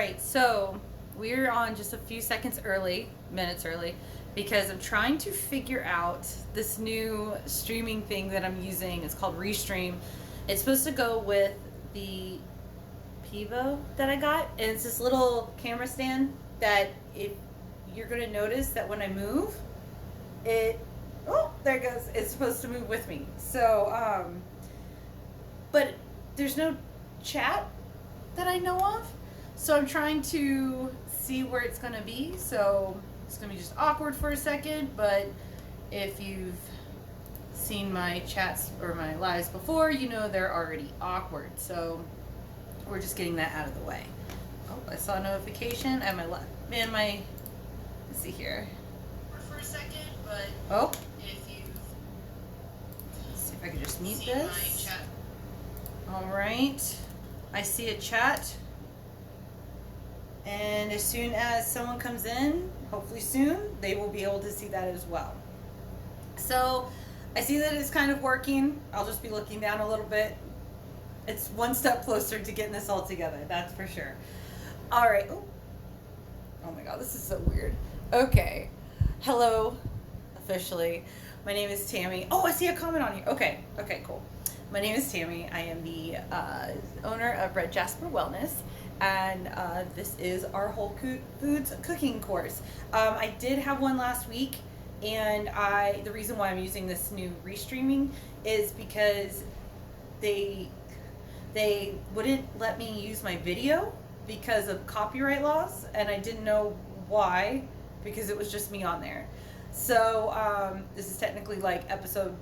right, so we're on just a few minutes early, because I'm trying to figure out this new streaming thing that I'm using. It's called Restream. It's supposed to go with the Pivo that I got, and it's this little camera stand that if you're going to notice that when I move, there it goes. It's supposed to move with me. So, but there's no chat that I know of. So I'm trying to see where it's going to be. So it's going to be just awkward for a second. But if you've seen my chats or my lives before, you know they're already awkward. So we're just getting that out of the way. Oh, I saw a notification. I have let's see here. For a second, but let's see if I can just mute this. All right. I see a chat. And as soon as someone comes in, hopefully soon, they will be able to see that as well. So I see that it's kind of working. I'll just be looking down a little bit. It's one step closer to getting this all together, that's for sure. All right. Oh my God, this is so weird. Okay. Hello, officially. My name is Tammy. Oh, I see a comment on you. Okay, cool. My name is Tammy. I am the owner of Red Jasper Wellness, and this is our Whole Foods cooking course. I did have one last week, and the reason why I'm using this new restreaming is because they wouldn't let me use my video because of copyright laws, and I didn't know why, because it was just me on there. So this is technically like episode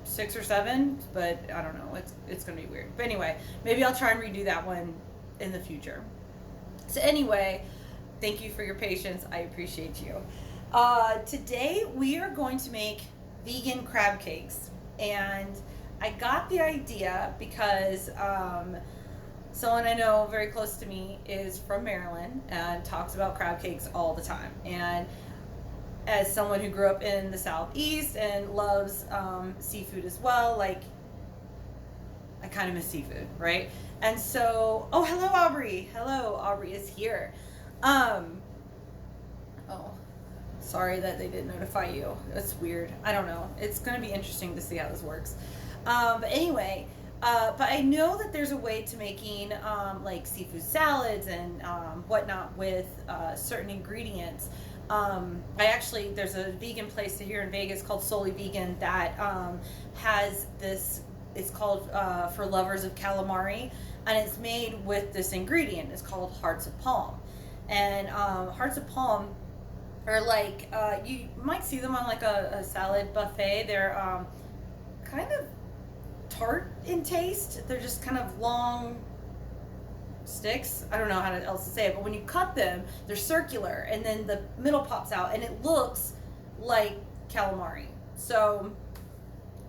6 or 7, but I don't know, it's gonna be weird. But anyway, maybe I'll try and redo that one in the future. So anyway, thank you for your patience. I appreciate you. Today we are going to make vegan crab cakes, and I got the idea because someone I know very close to me is from Maryland and talks about crab cakes all the time. And as someone who grew up in the Southeast and loves seafood as well, like, I kind of miss seafood, right? And so, oh, hello, Aubrey. Hello, Aubrey is here. Oh, sorry that they didn't notify you. That's weird. I don't know. It's going to be interesting to see how this works. But anyway, but I know that there's a way to making like seafood salads and whatnot with certain ingredients. There's a vegan place here in Vegas called Solely Vegan that has this, it's called For Lovers of Calamari, and it's made with this ingredient. It's called Hearts of Palm. And Hearts of Palm are like, you might see them on like a salad buffet. They're kind of tart in taste. They're just kind of long sticks. I don't know how else to say it, but when you cut them, they're circular, and then the middle pops out, and it looks like calamari. So,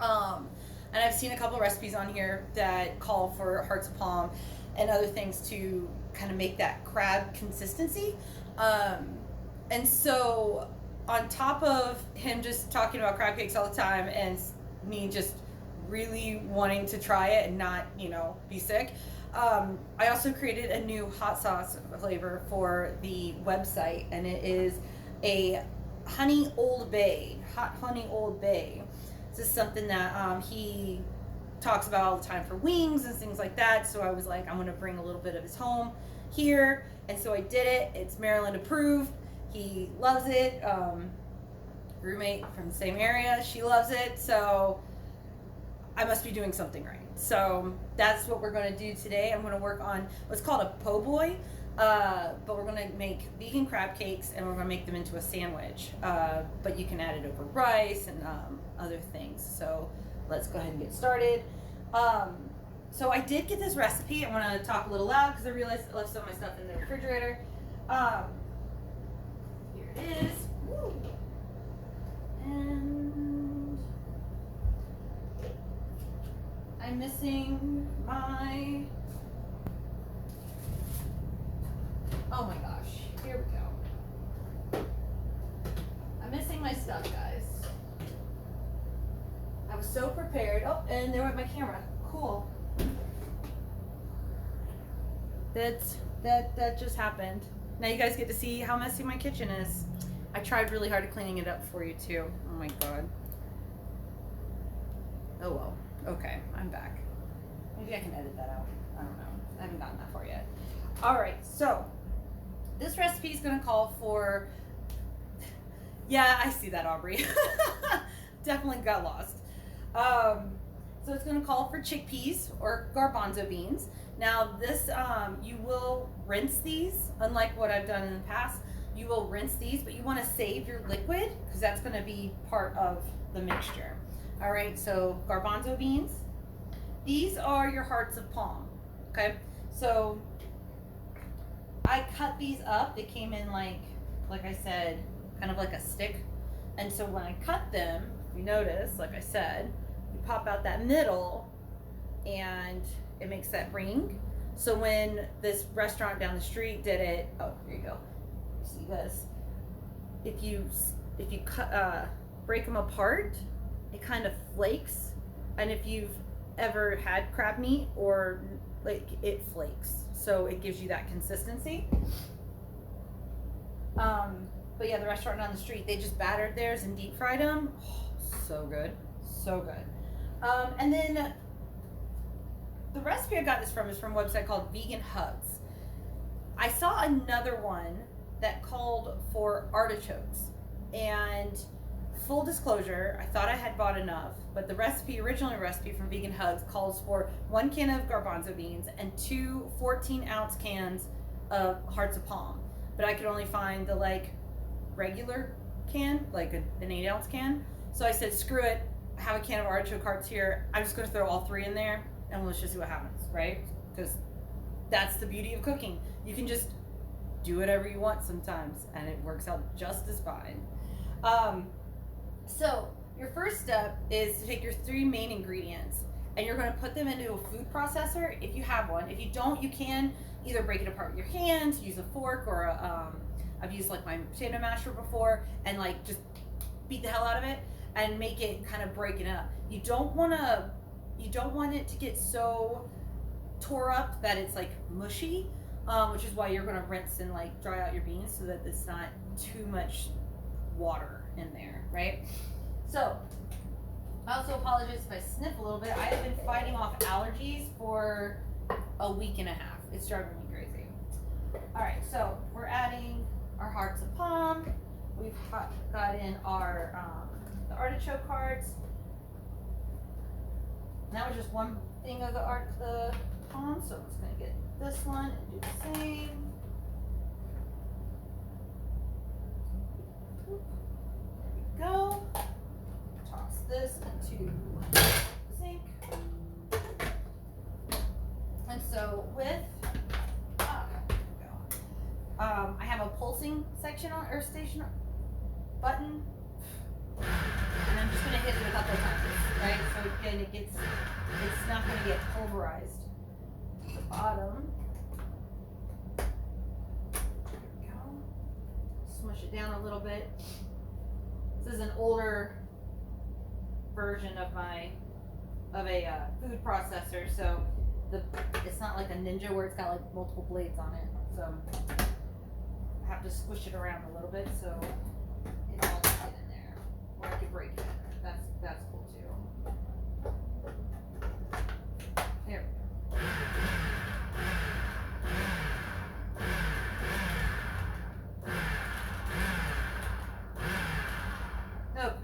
and I've seen a couple recipes on here that call for Hearts of Palm and other things to kind of make that crab consistency. And so, on top of him just talking about crab cakes all the time, and me just really wanting to try it and not, be sick, I also created a new hot sauce flavor for the website, and it is a honey Old Bay, hot honey Old Bay. This is something that he talks about all the time for wings and things like that. So I was like, I'm going to bring a little bit of his home here, and so I did it. It's Maryland approved. He loves it. Roommate from the same area, she loves it. So I must be doing something right. So that's what we're going to do today. I'm going to work on what's called a po' boy, but we're going to make vegan crab cakes, and we're going to make them into a sandwich. But you can add it over rice and other things. So let's go ahead and get started. So I did get this recipe. I want to talk a little loud because I realized I left some of my stuff in the refrigerator. Here it is. Woo. And I'm missing my, oh my gosh, here we go. I'm missing my stuff, guys. I was so prepared. Oh, and there went my camera. Cool. That just happened. Now you guys get to see how messy my kitchen is. I tried really hard at cleaning it up for you too. Oh my god. Oh well. Okay, I'm back. Maybe I can edit that out. I don't know. I haven't gotten that far yet. All right, so this recipe is going to call for. Yeah, I see that, Aubrey. Definitely got lost. So it's going to call for chickpeas or garbanzo beans. Now this, you will rinse these, unlike what I've done in the past. You will rinse these, but you want to save your liquid because that's going to be part of the mixture. All right, so garbanzo beans. These are your hearts of palm, okay? So I cut these up. They came in like I said, kind of like a stick. And so when I cut them, you notice, like I said, you pop out that middle and it makes that ring. So when this restaurant down the street did it, oh, here you go. You see this? If you cut, break them apart, it kind of flakes. And if you've ever had crab meat, or like, it flakes, so it gives you that consistency. But yeah, the restaurant down the street, they just battered theirs and deep fried them. Oh, so good, so good. And then the recipe I got this from is from a website called Vegan Hugs. I saw another one that called for artichokes, and full disclosure, I thought I had bought enough, but the original recipe from Vegan Hugs calls for 1 can of garbanzo beans and 2 14-ounce cans of hearts of palm. But I could only find the regular can, like an 8-ounce can. So I said, screw it. I have a can of artichoke hearts here. I'm just going to throw all 3 in there and let's just see what happens, right? Because that's the beauty of cooking. You can just do whatever you want sometimes and it works out just as fine. So your first step is to take your 3 main ingredients and you're going to put them into a food processor if you have one. If you don't, you can either break it apart with your hands, use a fork, or I've used my potato masher before, and just beat the hell out of it and make it kind of break it up. You don't want it to get so tore up that it's mushy, which is why you're going to rinse and dry out your beans so that it's not too much water in there, right? So I also apologize if I sniff a little bit. I have been fighting off allergies for a week and a half. It's driving me crazy. All right, so we're adding our hearts of palm. We've got in our the artichoke hearts. And that was just one thing of the palm, so I'm just gonna get this one and do the same. Go. Toss this into the sink. And so with, I have a pulsing section or station button, and I'm just going to hit it a couple of times, right? So again, it's not going to get pulverized to the bottom. There we go. Smush it down a little bit. This is an older version of a food processor, so it's not like a Ninja where it's got multiple blades on it. So I have to squish it around a little bit so it all can get in there, or I could break it. That's cool too. There we go. Okay.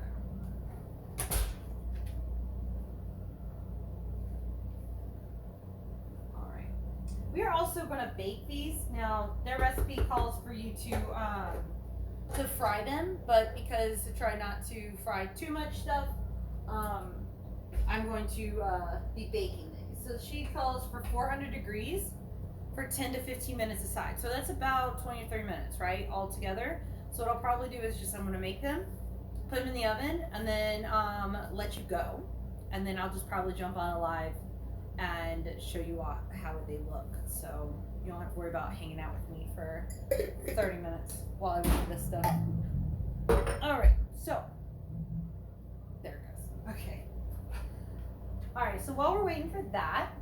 All right. We are also going to bake these. Now, their recipe calls for you to fry them, but because to try not to fry too much stuff, I'm going to be baking these. So she calls for 400 degrees for 10 to 15 minutes aside. So that's about 20 or 30 minutes, right, all together. So what I'll probably do is I'm going to make them, put them in the oven, and then let you go. And then I'll just probably jump on a live and show you how they look. So you don't have to worry about hanging out with me for 30 minutes while I make this stuff. All right, so there it goes. Okay. All right, so while we're waiting for that,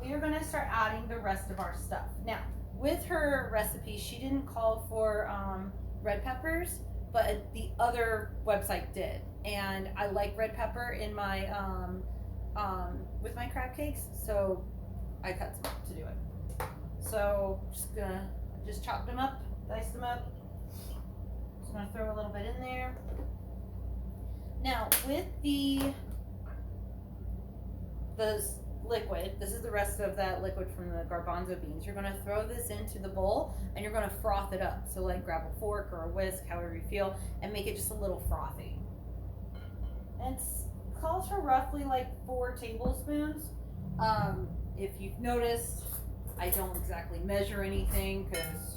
we are going to start adding the rest of our stuff. Now, with her recipe, she didn't call for red peppers, but the other website did. And I like red pepper in my with my crab cakes, so I cut some up to do it. So just chop them up, dice them up. Just gonna throw a little bit in there. Now with the liquid, this is the rest of that liquid from the garbanzo beans. You're gonna throw this into the bowl and you're gonna froth it up. So like grab a fork or a whisk, however you feel, and make it just a little frothy. And it calls for roughly like 4 tablespoons. If you've noticed, I don't exactly measure anything because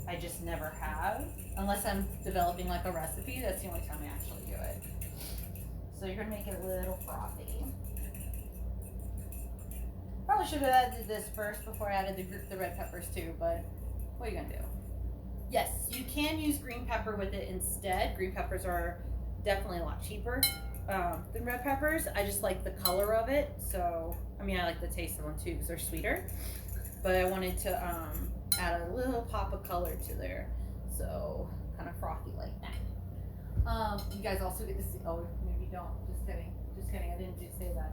I just never have. Unless I'm developing like a recipe, that's the only time I actually do it. So you're gonna make it a little frothy. Probably should have added this first before I added the red peppers too, but what are you gonna do? Yes, you can use green pepper with it instead. Green peppers are definitely a lot cheaper than red peppers. I just like the color of it, so I mean I like the taste of them too because they're sweeter. But I wanted to add a little pop of color to there, so kind of frothy like that. You guys also get to see. Oh, maybe you don't. Just kidding. Just kidding. I didn't just say that.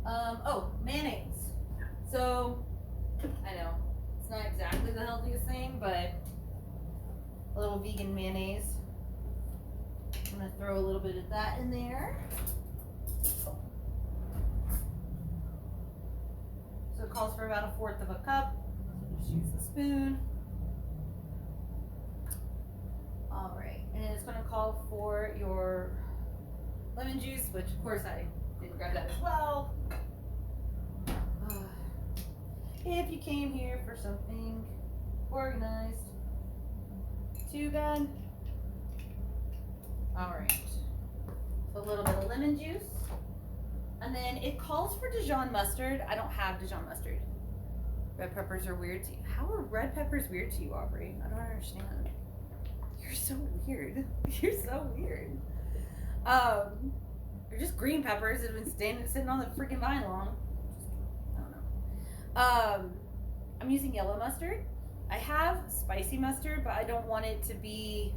Oh, mayonnaise. So I know it's not exactly the healthiest thing, but a little vegan mayonnaise. I'm gonna throw a little bit of that in there. So it calls for about 1/4 of a cup. So just use the spoon. All right, and it's gonna call for your lemon juice, which of course I didn't grab that as well. If you came here for something organized, too bad. All right, so a little bit of lemon juice. And then it calls for Dijon mustard. I don't have Dijon mustard. Red peppers are weird to you. How are red peppers weird to you, Aubrey? I don't understand. You're so weird. You're so weird. They're just green peppers that have been sitting on the freaking vine long. I don't know. I'm using yellow mustard. I have spicy mustard, but I don't want it to be,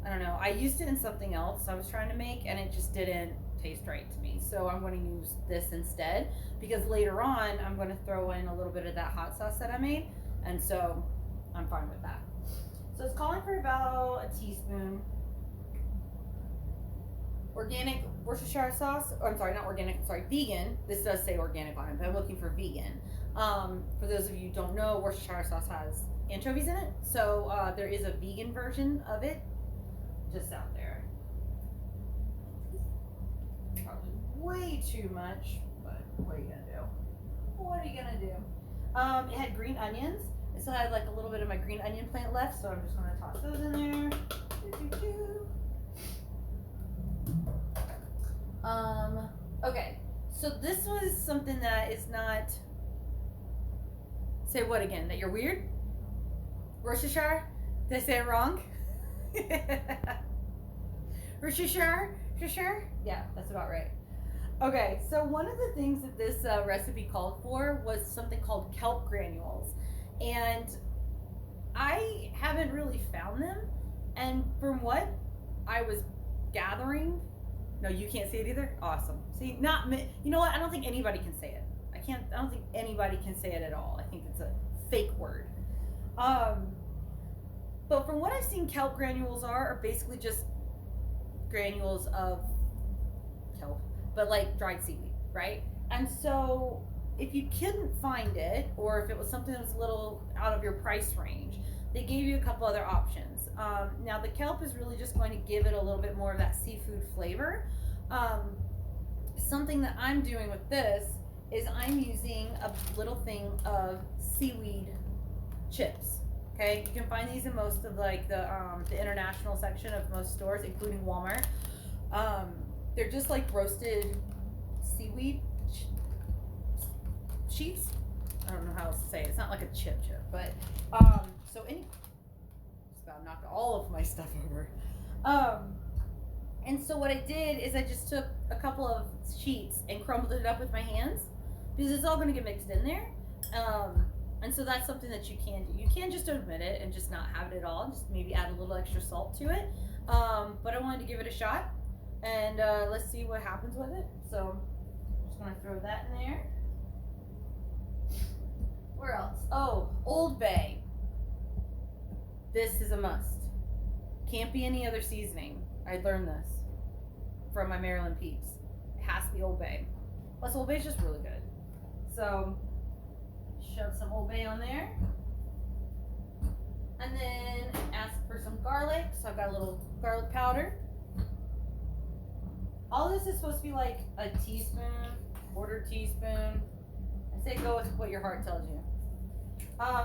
I don't know. I used it in something else I was trying to make, and it just didn't taste right to me. So I'm going to use this instead, because later on I'm going to throw in a little bit of that hot sauce that I made, and so I'm fine with that. So it's calling for about a teaspoon. Organic Worcestershire sauce. Oh, I'm sorry, not organic. Sorry, vegan. This does say organic on it, but I'm looking for vegan. For those of you who don't know, Worcestershire sauce has anchovies in it, so there is a vegan version of it just out there. Probably way too much, but what are you gonna do? What are you gonna do? It had green onions. I still had like a little bit of my green onion plant left, so I'm just gonna toss those in there. Okay, so this was something that is not. Say what again? That you're weird? Worcestershire? Did I say it wrong? Worcestershire? Yeah, that's about right. Okay, so one of the things that this recipe called for was something called Kelp Granules. And I haven't really found them. And from what I was gathering, no, you can't see it either? Awesome. See, not me. You know what? I don't think anybody can say it. I don't think anybody can say it at all. I think it's a fake word. But from what I've seen, kelp granules are basically just granules of kelp, but like dried seaweed, right? And so if you couldn't find it, or if it was something that was a little out of your price range, they gave you a couple other options. Now the kelp is really just going to give it a little bit more of that seafood flavor. Something that I'm doing with this is I'm using a little thing of seaweed chips. Okay, you can find these in most of like the international section of most stores, including Walmart. They're just like roasted seaweed sheets. I don't know how else to say it. It's not like a chip, but so just about knocked all of my stuff over. And so what I did is I just took a couple of sheets and crumbled it up with my hands, because it's all going to get mixed in there. And so that's something that you can do. You can just omit it and just not have it at all. Just maybe add a little extra salt to it. But I wanted to give it a shot, and let's see what happens with it. So I'm just going to throw that in there. Where else? Oh, Old Bay. This is a must. Can't be any other seasoning. I learned this from my Maryland peeps. It has to be Old Bay. Plus, Old Bay is just really good. So shove some Old Bay on there. And then ask for some garlic. So I've got a little garlic powder. All this is supposed to be like a teaspoon, quarter teaspoon. I say go with what your heart tells you.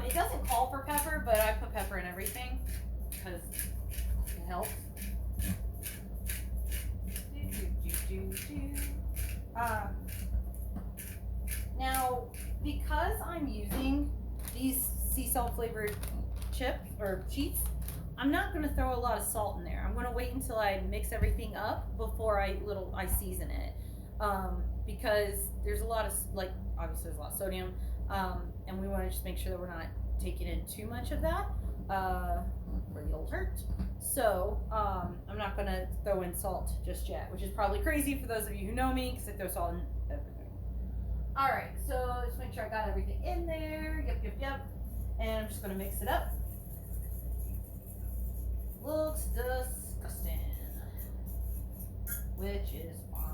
It doesn't call for pepper, but I put pepper in everything because it helps. Now, because I'm using these sea salt flavored chips or sheets, I'm not going to throw a lot of salt in there. I'm going to wait until I mix everything up before I season it, because there's a lot of, like, obviously there's a lot of sodium, and we want to just make sure that we're not taking in too much of that for the old hurt. So I'm not going to throw in salt just yet, which is probably crazy for those of you who know me, because I throw salt in everything. All right, so just make sure I got everything in there. Yep. And I'm just going to mix it up. Looks disgusting, which is fine.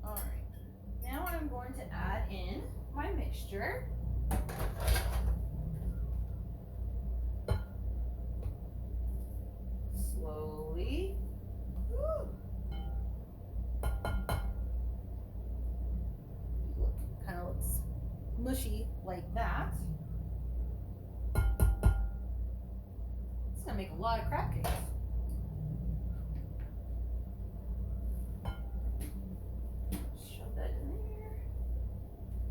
All right, now I'm going to add in my mixture. Slowly. Kind of looks mushy like that. It's gonna make a lot of crab cakes. Shove that in there.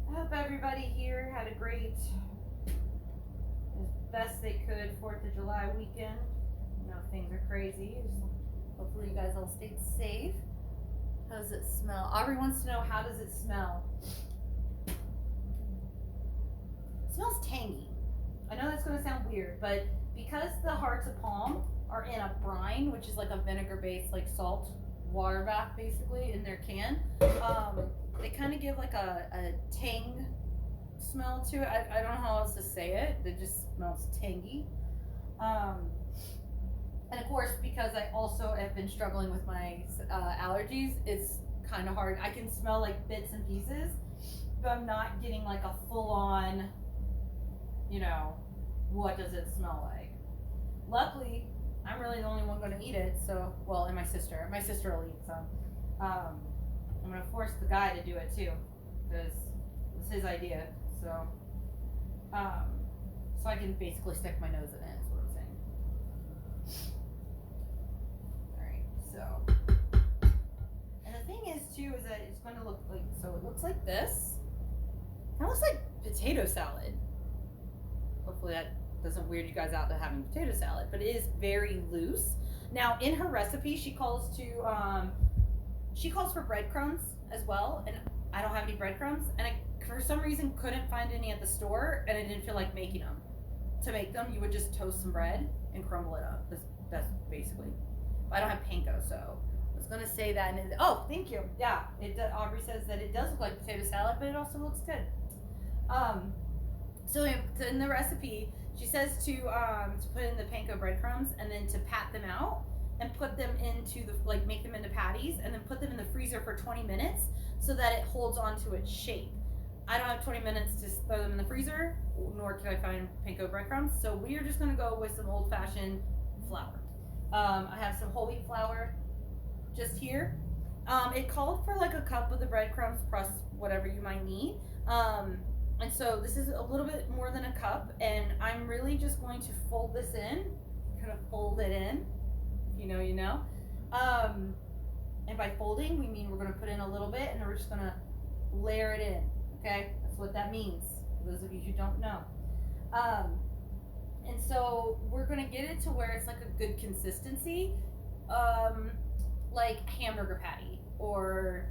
I hope everybody here had a great, as best they could, 4th of July weekend. You know, things are crazy. Hopefully you guys all stayed safe. How does it smell? Aubrey wants to know, how does it smell? It smells tangy. I know that's going to sound weird, but because the hearts of palm are in a brine, which is like a vinegar-based, like salt water bath, basically, in their can, they kind of give like a tang smell to it. I don't know how else to say it. It just smells tangy. And of course, because I also have been struggling with my allergies, it's kind of hard. I can smell like bits and pieces, but I'm not getting like a full-on, you know, what does it smell like? Luckily, I'm really the only one going to eat it, so, well, and my sister. My sister will eat some. I'm going to force the guy to do it too, because it was his idea, so I can basically stick my nose in it, is what I'm saying. Alright, so, and the thing is too, is that it's going to look like, so it looks like this. It looks like potato salad. Hopefully that doesn't weird you guys out to having potato salad, but it is very loose. Now, in her recipe, she calls for breadcrumbs as well, and I don't have any breadcrumbs, and I, for some reason, couldn't find any at the store, and I didn't feel like making them. To make them, you would just toast some bread and crumble it up. That's basically. But I don't have panko, so I was gonna say that. And oh, thank you. Yeah, Aubrey says that it does look like potato salad, but it also looks good. So in the recipe, she says to put in the panko breadcrumbs and then to pat them out and put them into make them into patties and then put them in the freezer for 20 minutes so that it holds onto its shape. I don't have 20 minutes to throw them in the freezer, nor can I find panko breadcrumbs, so we are just gonna go with some old-fashioned flour. I have some whole wheat flour just here. It called for like a cup of the breadcrumbs plus whatever you might need. And so this is a little bit more than a cup, and I'm really just going to fold this in, kind of fold it in, if you know, you know. And by folding, we mean we're gonna put in a little bit and we're just gonna layer it in, okay? That's what that means, for those of you who don't know. And so we're gonna get it to where it's like a good consistency. like hamburger patty or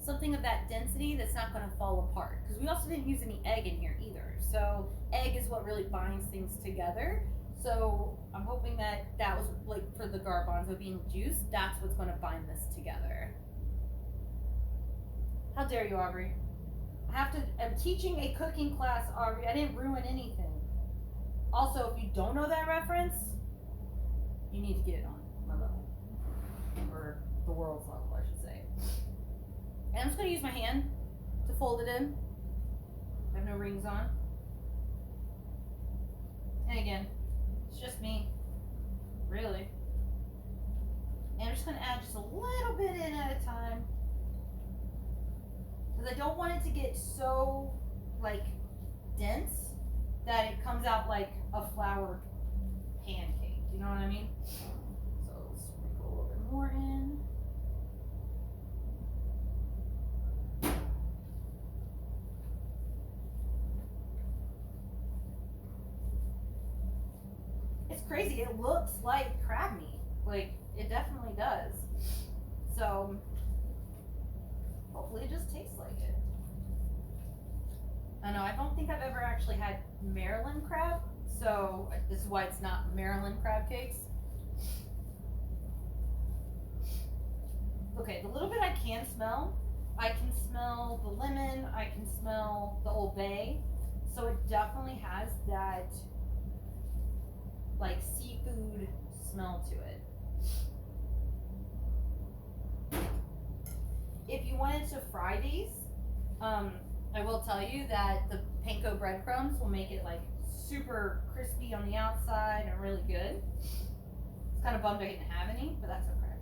something of that density that's not going to fall apart. Because we also didn't use any egg in here either. So egg is what really binds things together. So I'm hoping that that was like for the garbanzo bean juice, that's what's going to bind this together. How dare you, Aubrey? I'm teaching a cooking class, Aubrey. I didn't ruin anything. Also, if you don't know that reference, you need to get it on my level. Or the world's level, I should say. And I'm just going to use my hand to fold it in. I have no rings on. And again, it's just me, really. And I'm just going to add just a little bit in at a time. Because I don't want it to get so, like, dense that it comes out like a floured pancake. You know what I mean? So let's sprinkle a little bit more in. It's crazy. It looks like crab meat. Like, it definitely does. So, hopefully it just tastes like it. I know, I don't think I've ever actually had Maryland crab. So, this is why it's not Maryland crab cakes. Okay, the little bit I can smell the lemon, I can smell the Old Bay. So, it definitely has that like seafood smell to it. If you wanted to fry these, I will tell you that the panko breadcrumbs will make it like super crispy on the outside and really good. It's kind of bummed I didn't have any, but that's okay.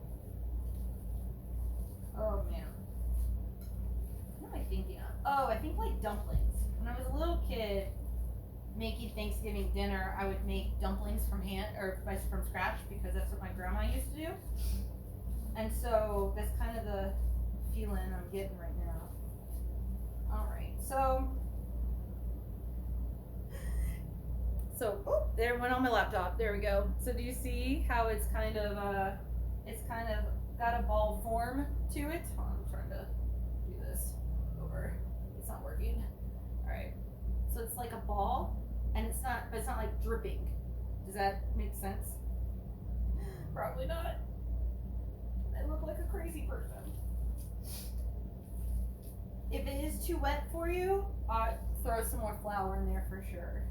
Oh man. What am I thinking of? Oh, I think like dumplings. When I was a little kid, making Thanksgiving dinner, I would make dumplings from scratch because that's what my grandma used to do. And so that's kind of the feeling I'm getting right now. All right, so oh, there it went on my laptop. There we go. So do you see how it's kind of got a ball form to it? Oh, I'm trying to do this over. It's not working. All right, so it's like a ball. And it's not like dripping. Does that make sense? Probably not. I look like a crazy person. If it is too wet for you, throw some more flour in there for sure.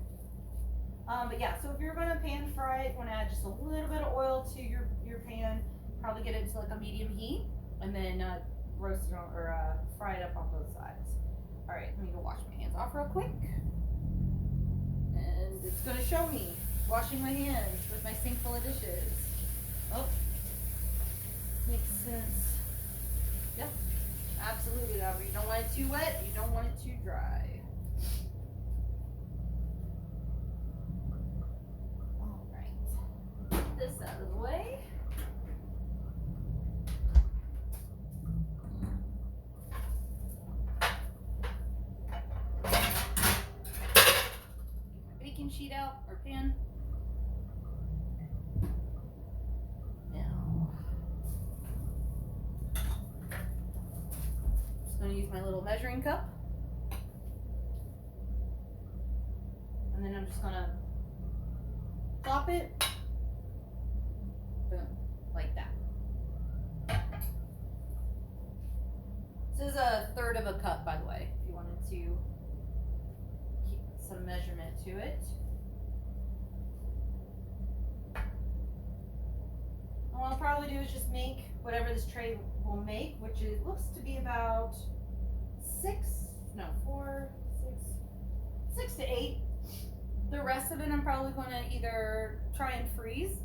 But yeah, so if you're gonna pan fry it, you wanna add just a little bit of oil to your pan. Probably get it to like a medium heat, and then roast it on, or fry it up on both sides. All right, let me go wash my hands off real quick. And it's going to show me washing my hands with my sink full of dishes. Oh, makes sense. Yep, absolutely, Aubrey. You don't want it too wet, you don't want it too dry. All right, get this out of the way. Sheet out or pan. Now, just going to use my little measuring cup, and then I'm just going to plop it, boom, like that. This is a third of a cup, by the way, if you wanted to keep some measurement to it. And what I'll probably do is just make whatever this tray will make, which looks to be about 6 to 8. The rest of it I'm probably going to either try and freeze,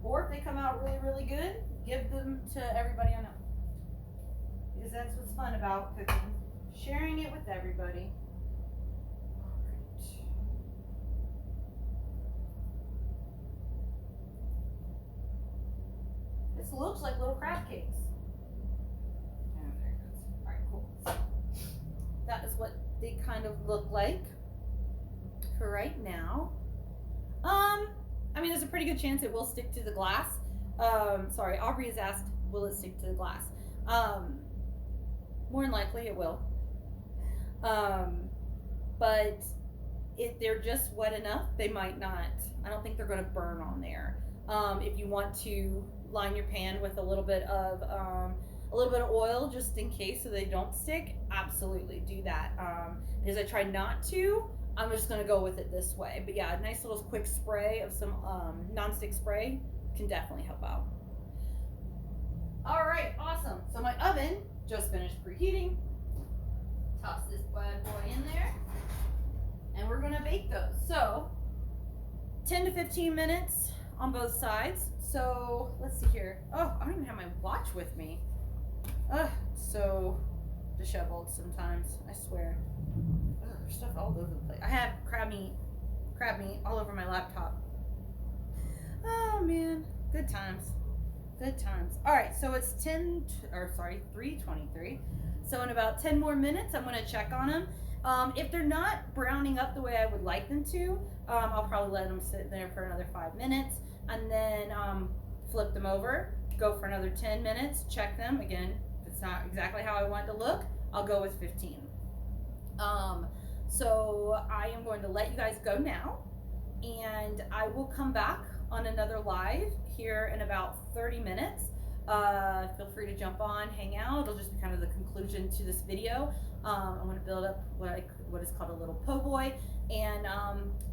or if they come out really, really good, give them to everybody I know. Because that's what's fun about cooking, sharing it with everybody. This looks like little crab cakes. Oh, there it goes. All right, cool. So that is what they kind of look like for right now. I mean, there's a pretty good chance it will stick to the glass. Sorry, Aubrey has asked, will it stick to the glass? More than likely it will. But if they're just wet enough, they might not. I don't think they're going to burn on there. If you want to line your pan with a little bit of oil just in case so they don't stick, absolutely do that. Because I try not to, I'm just going to go with it this way. But yeah, a nice little quick spray of some nonstick spray can definitely help out. All right, awesome. So my oven just finished preheating. Toss this bad boy in there. And we're gonna bake those. So 10 to 15 minutes on both sides. So let's see here. Oh, I don't even have my watch with me. Ugh, so disheveled sometimes, I swear. Ugh, there's stuff all over the place. I have crab meat all over my laptop. Oh man, good times. Good times. All right, so it's 3:23. So in about 10 more minutes, I'm gonna check on them. If they're not browning up the way I would like them to, I'll probably let them sit there for another 5 minutes and then flip them over, go for another 10 minutes, check them. Again, if it's not exactly how I want it to look, I'll go with 15. So I am going to let you guys go now, and I will come back on another live here in about 30 minutes. Feel free to jump on, hang out. It'll just be kind of the conclusion to this video. I'm going to build up what is called a little po' boy, and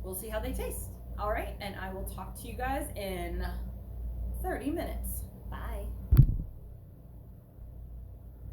we'll see how they taste. All right, and I will talk to you guys in 30 minutes.